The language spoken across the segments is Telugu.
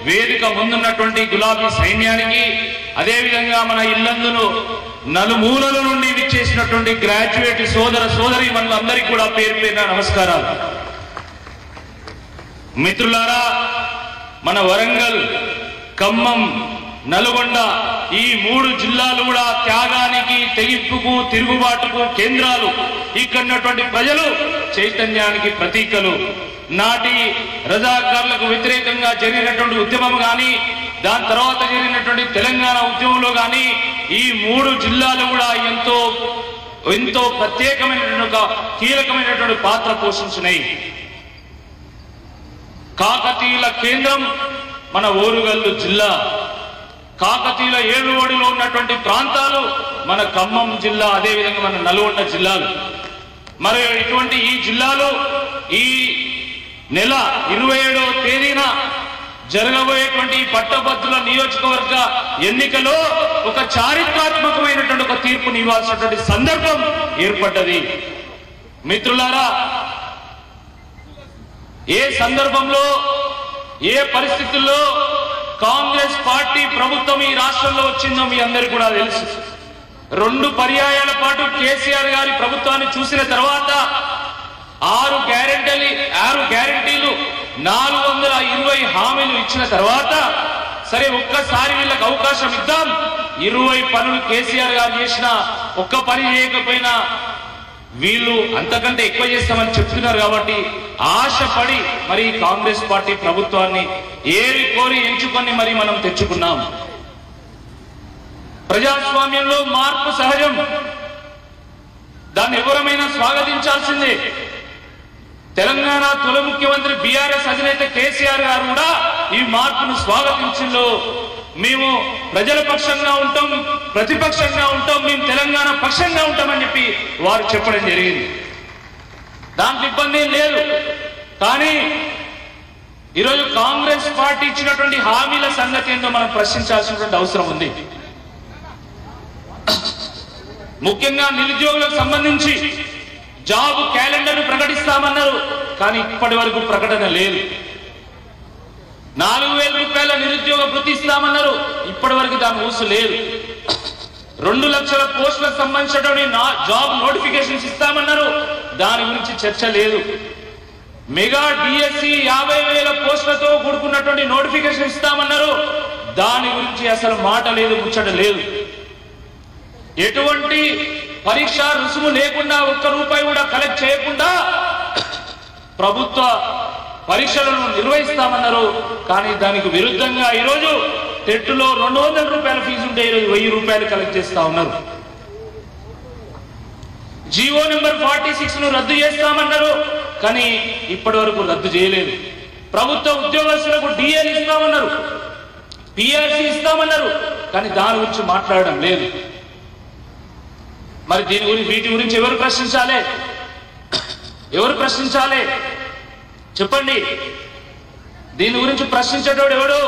వేదిక ముందున్నటువంటి గులాబీ సైన్యానికి, అదేవిధంగా మన ఇల్లందును నలుమూలల నుండి విచ్చేసినటువంటి గ్రాడ్యుయేట్ సోదర సోదరి మనందరికీ కూడా పేరు పేరున నమస్కారాలు. మిత్రులారా, మన వరంగల్, ఖమ్మం, నల్గొండ ఈ 3 జిల్లాలు కూడా త్యాగానికి, తెగింపుకు, తిరుగుబాటుకు కేంద్రాలు. ఇక్కడున్నటువంటి ప్రజలు చైతన్యానికి ప్రతీకలు. నాటి రజాకార్లకు వ్యతిరేకంగా జరిగినటువంటి ఉద్యమం కానీ, దాని తర్వాత జరిగినటువంటి తెలంగాణ ఉద్యమంలో కానీ ఈ 3 జిల్లాలు కూడా ఎంతో ప్రత్యేకమైనటువంటి ఒక కీలకమైనటువంటి పాత్ర పోషించినాయి. కాకతీయుల కేంద్రం మన ఓరుగల్లు జిల్లా, కాకతీయుల ఏలువడిలో ఉన్నటువంటి ప్రాంతాలు మన ఖమ్మం జిల్లా, అదేవిధంగా మన నల్గొండ జిల్లాలు. మరి ఇటువంటి ఈ జిల్లాలో ఈ నెల 27వ తేదీన జరగబోయేటువంటి పట్టభద్రుల నియోజకవర్గ ఎన్నికలో ఒక చారిత్రాత్మకమైనటువంటి ఒక తీర్పుని ఇవ్వాల్సినటువంటి సందర్భం ఏర్పడ్డది. మిత్రులారా, ఏ సందర్భంలో, ఏ పరిస్థితుల్లో కాంగ్రెస్ పార్టీ ప్రభుత్వం ఈ రాష్ట్రంలో వచ్చిందో మీ అందరికీ కూడా తెలుసు. 2 పర్యాయాల పాటు కేసీఆర్ గారి ప్రభుత్వాన్ని చూసిన తర్వాత 6 గ్యారెంటీలు 420 హామీలు ఇచ్చిన తర్వాత సరే ఒక్కసారి వీళ్ళకి అవకాశం ఇద్దాం, 20 పనులు కేసీఆర్ గారు చేసిన ఒక్క పని చేయకపోయినా వీళ్ళు అంతకంటే ఎక్కువ చేస్తామని చెప్తున్నారు కాబట్టి ఆశపడి మరి కాంగ్రెస్ పార్టీ ప్రభుత్వాన్ని ఏరి కోరి ఎంచుకొని మరి మనం తెచ్చుకున్నాం. ప్రజాస్వామ్యంలో మార్పు సహజం, దాన్ని ఎవరమైనా స్వాగతించాల్సిందే. తెలంగాణ తొలి ముఖ్యమంత్రి బీఆర్ఎస్ అధినేత కేసీఆర్ గారు కూడా ఈ మార్పును స్వాగతించిందో. మేము ప్రజల పక్షంగా ఉంటాం, ప్రతిపక్షంగా ఉంటాం, మేము తెలంగాణ పక్షంగా ఉంటామని చెప్పి వారు చెప్పడం జరిగింది. దాంట్లో ఇబ్బంది ఏం లేదు. కానీ ఈరోజు కాంగ్రెస్ పార్టీ ఇచ్చినటువంటి హామీల సంగతి ఏందో మనం ప్రశ్నించాల్సినటువంటి అవసరం ఉంది. ముఖ్యంగా నిరుద్యోగులకు సంబంధించి జాబ్ క్యాలెండర్ ప్రకటిస్తామన్నారు, కానీ ఇప్పటి వరకు ప్రకటన లేదు. 4,000 రూపాయల నిరుద్యోగ వృత్తి ఇస్తామన్నారు, ఇప్పటి వరకు దాని ఊసు లేదు. 2 లక్షల పోస్టులకు సంబంధించినటువంటి జాబ్ నోటిఫికేషన్స్ ఇస్తామన్నారు, దాని గురించి చర్చ లేదు. మెగా డిఎస్సి 50,000 పోస్టులతో కూడుకున్నటువంటి నోటిఫికేషన్ ఇస్తామన్నారు, దాని గురించి అసలు మాట లేదు, ముచ్చట లేదు. ఎటువంటి పరీక్ష రుసుము లేకుండా, 1 రూపాయి కూడా కలెక్ట్ చేయకుండా ప్రభుత్వ పరీక్షలను నిర్వహిస్తామన్నారు, కానీ దానికి విరుద్ధంగా ఈరోజు టెట్లో 200 రూపాయల ఫీజు ఉంటే ఈరోజు 1000 రూపాయలు కలెక్ట్ చేస్తా ఉన్నారు. జీవో నెంబర్ 46ను రద్దు చేస్తామన్నారు, కానీ ఇప్పటి వరకు రద్దు చేయలేదు. ప్రభుత్వ ఉద్యోగస్తులకు డిఏలు ఇస్తామన్నారు, పిఆర్సీ ఇస్తామన్నారు, కానీ దాని గురించి మాట్లాడడం లేదు. మరి వీటి గురించి ఎవరు ప్రశ్నించాలి? ఎవరు ప్రశ్నించాలి చెప్పండి? దీని గురించి ప్రశ్నించేటోడు ఎవడు?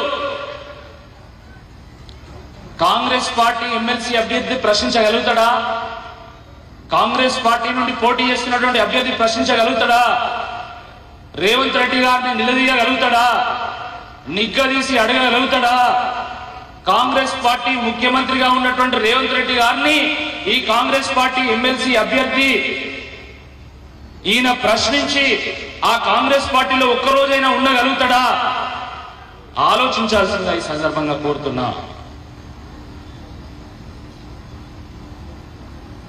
కాంగ్రెస్ పార్టీ ఎమ్మెల్సీ అభ్యర్థి ప్రశ్నించగలుగుతాడా? కాంగ్రెస్ పార్టీ నుండి పోటీ చేస్తున్నటువంటి అభ్యర్థి ప్రశ్నించగలుగుతాడా? రేవంత్ రెడ్డి గారిని నిలదీయగలుగుతాడా? నిగ్గదీసి అడగగలుగుతాడా? కాంగ్రెస్ పార్టీ ముఖ్యమంత్రిగా ఉన్నటువంటి రేవంత్ రెడ్డి గారిని ఈ కాంగ్రెస్ పార్టీ ఎమ్మెల్సీ అభ్యర్థి ఈయన ప్రశ్నించి ఆ కాంగ్రెస్ పార్టీలో ఒక్కరోజైనా ఉండగలుగుతాడా? ఆలోచించాల్సిందిగా ఈ సందర్భంగా కోరుతున్నా.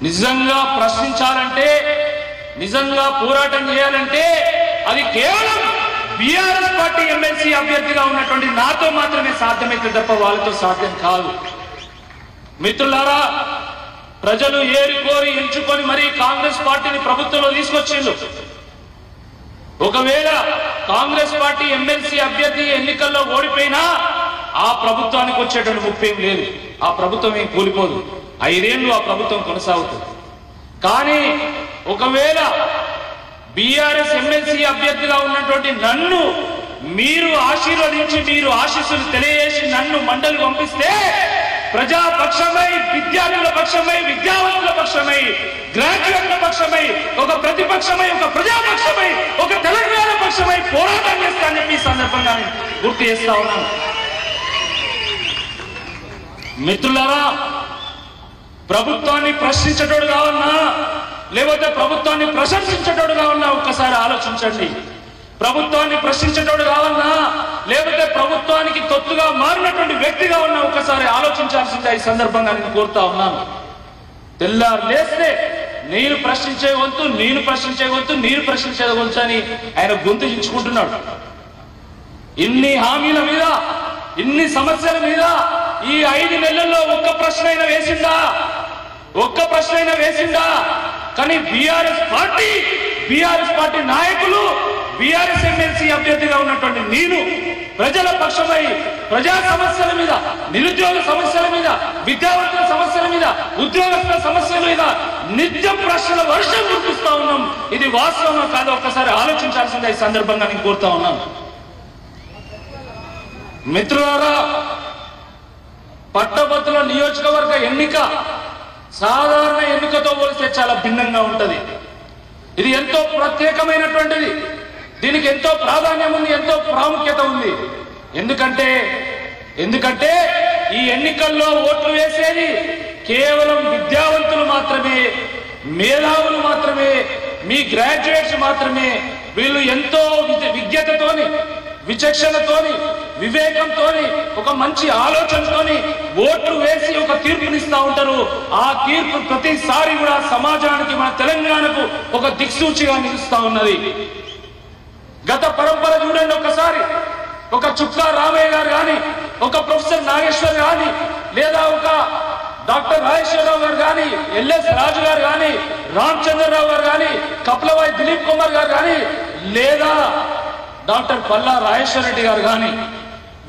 నిజంగా ప్రశ్నించాలంటే, నిజంగా పోరాటం చేయాలంటే అది కేవలం బీఆర్ఎస్ పార్టీ ఎమ్మెల్సీ అభ్యర్థిగా ఉన్నటువంటి నాతో మాత్రమే సాధ్యమైతే తప్ప వాళ్ళతో సాధ్యం కాదు. మిత్రులారా, ప్రజలు ఏరి కోరి ఎంచుకొని మరి కాంగ్రెస్ పార్టీని ప్రభుత్వంలో తీసుకొచ్చిండు. ఒకవేళ కాంగ్రెస్ పార్టీ ఎమ్మెల్సీ అభ్యర్థి ఎన్నికల్లో ఓడిపోయినా ఆ ప్రభుత్వానికి వచ్చేటువంటి ముప్పేం లేదు, ఆ ప్రభుత్వం ఏం కూలిపోదు, 5 ఏళ్ళు ఆ ప్రభుత్వం కొనసాగుతుంది. కానీ ఒకవేళ బీఆర్ఎస్ ఎమ్మెల్సీ అభ్యర్థిగా ఉన్నటువంటి నన్ను మీరు ఆశీర్వదించి, మీరు ఆశీస్సులు తెలియజేసి నన్ను మండలి పంపిస్తే ప్రజాపక్షమై, విద్యార్థుల పక్షమై, విద్యావంతుల పక్షమై, గ్రాడ్యుయేట్ల పక్షమై, ఒక ప్రతిపక్షమై, ఒక ప్రజాపక్షమై, ఒక తెలంగాణ పక్షమై పోరాటం చేస్తానని చెప్పి సందర్భంగా గుర్తు చేస్తా ఉన్నాను. మిత్రులారా, ప్రభుత్వాన్ని ప్రశ్నించేటోడు కావన్నా లేకపోతే ప్రభుత్వాన్ని ప్రశంసించేటోడు కావన్నా ఒక్కసారి ఆలోచించండి. ప్రభుత్వాన్ని ప్రశ్నించేటోడు కావన్నా లేకపోతే ప్రభుత్వానికి తొత్తుగా మారినటువంటి వ్యక్తిగా ఉన్నా ఒక్కసారి ఆలోచించాల్సిందే ఈ సందర్భంగా నేను కోరుతా ఉన్నాను. తెల్లారు లేస్తే నేను ప్రశ్నించే వంతు, నేను ప్రశ్నించే వంతు, నేను ప్రశ్నించే వంతు అని ఆయన గొంతు చించుకుంటున్నాడు. ఇన్ని హామీల మీద, ఇన్ని సమస్యల మీద ఈ 5 నెలల్లో ఒక్క ప్రశ్న అయినా వేసిందా? ఒక్క ప్రశ్న అయినా వేసిందా? కానీ బీఆర్ఎస్ పార్టీ నాయకులు, బీఆర్ఎస్ ఎమ్మెల్సీ అభ్యర్థిగా ఉన్నటువంటి నేను ప్రజల పక్షమై ప్రజా సమస్యల మీద, నిరుద్యోగ సమస్యల మీద, విద్యావంతుల సమస్యల మీద, ఉద్యోగస్తుల సమస్యల మీద నిత్యం ప్రశ్నల వర్షం కురిపిస్తా ఉన్నాం. ఇది వాస్తవం కాదు ఒక్కసారి ఆలోచించాల్సిందే ఈ సందర్భంగా నేను కోరుతా ఉన్నాను. మిత్రులారా, పట్టభద్రుల నియోజకవర్గ ఎన్నిక సాధారణ ఎన్నికతో పోలిస్తే చాలా భిన్నంగా ఉంటది. ఇది ఎంతో ప్రత్యేకమైనటువంటిది. దీనికి ఎంతో ప్రాధాన్యం ఉంది, ఎంతో ప్రాముఖ్యత ఉంది. ఎందుకంటే ఈ ఎన్నికల్లో ఓట్లు వేసేది కేవలం విద్యావంతులు మాత్రమే, మేధావులు మాత్రమే, మీ గ్రాడ్యుయేట్స్ మాత్రమే. వీళ్ళు ఎంతో విజ్ఞతతోని, విచక్షణతోని, వివేకంతోని, ఒక మంచి ఆలోచనతోని ఓట్లు వేసి ఒక తీర్పునిస్తా ఉంటారు. ఆ తీర్పు ప్రతిసారి కూడా సమాజానికి, మన తెలంగాణకు ఒక దిక్సూచిగా నిలుస్తా ఉన్నది. గత పరంపర చూడండి ఒక్కసారి. ఒక చుక్కా రామయ్య గారు కానీ, ఒక ప్రొఫెసర్ నాగేశ్వర్ కానీ, లేదా ఒక డాక్టర్ రాజేశ్వరరావు గారు కానీ, ఎల్ఎస్ రాజు గారు కానీ, రామచంద్రరావు గారు కానీ, కపిలవాయి దిలీప్ కుమార్ గారు కానీ, లేదా డాక్టర్ పల్లా రాజేశ్వర రెడ్డి గారు కానీ